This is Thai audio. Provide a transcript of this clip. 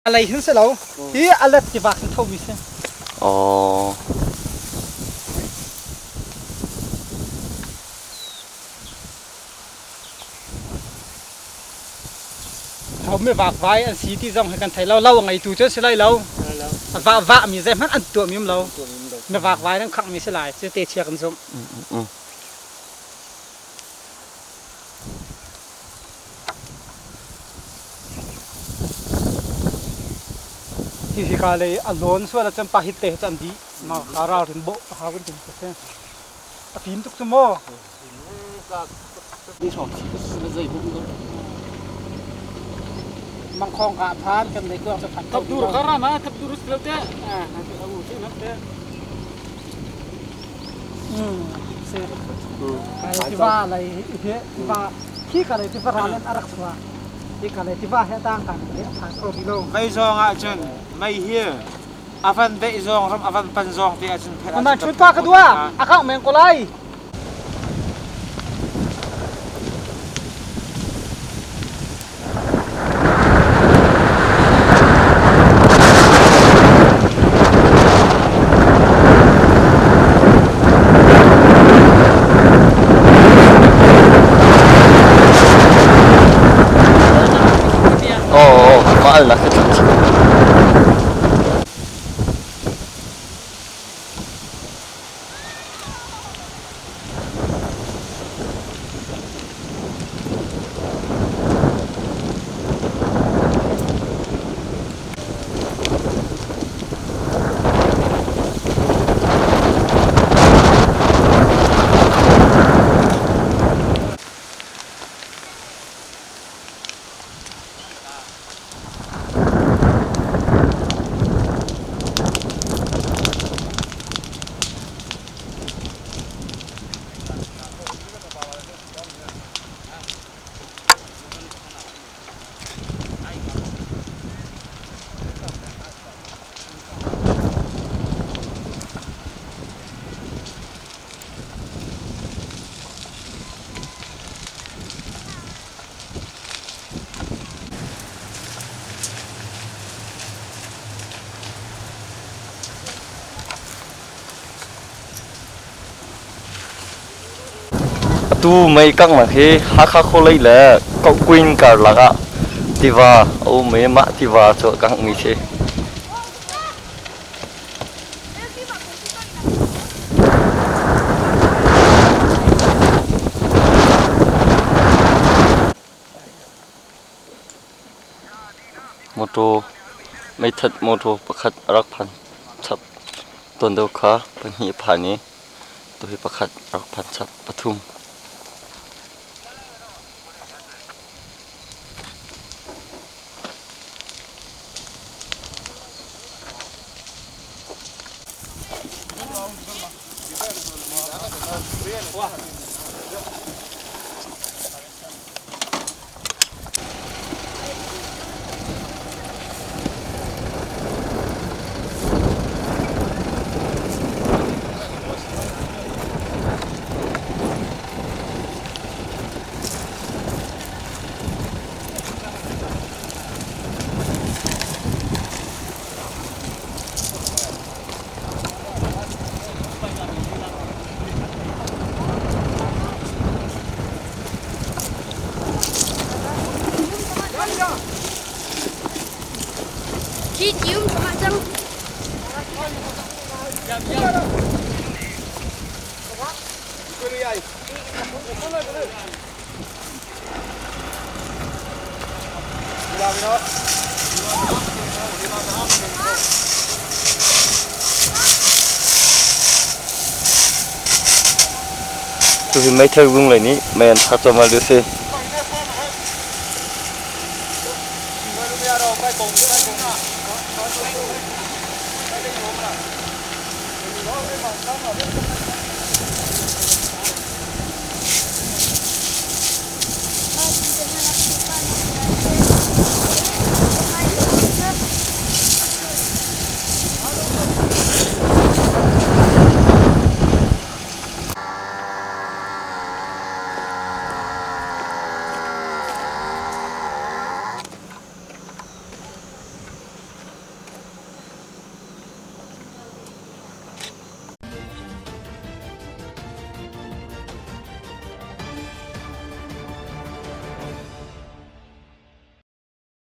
อะไรถึงเสร็จแล้วที่อะไรที่บ้านเท่าวิเศษอ๋อเขาไม่ฝากไว้อันสีที่ต้องให้กันไทยเราไงตัวเจ้าสิไลเราว่ามีใจมันอันตัวมีมเราไม่ฝากไว้นั่งขังมีสิไลจะเตะเชียกันสมที่การเลยอารมณ์ส่วนเราจำปาหิตเตะจำดีมาคาราถึงโบหากันถึงเส้นทีมทุกสมอมังคงกะพานกันเลยก็จะผัดทับดูร์คารานะทับดูร์สเลเต้nanti aku sih nanti sih kayak tibaอะไรitu tibaขี้กันเลยtiba ramen arak semuaขี้กันเลยtiba saya tangkan ya pasro kilo ไม่ซองอาจารย์ไม่เฮียอาฟันเดซองครับอาฟันปันซองที่อาจารย์ มันชุดผ้าkedua akak main kolai Allah kecil. Tu mấy căng mà khi Hakha khô lấy lẽ có quên cả là cả tiwa ô mấy mã tiwa cho căng mi thế moto mấy thật moto bậc khát rắc pan chập tuần đầu khá pan hi pan ní tôi bậc khát rắc pan chập bát thum Chị chiếu cho bạn chân. Tôi mấy thơ vương lại ní, mẹ ăn cho mà đưa xe.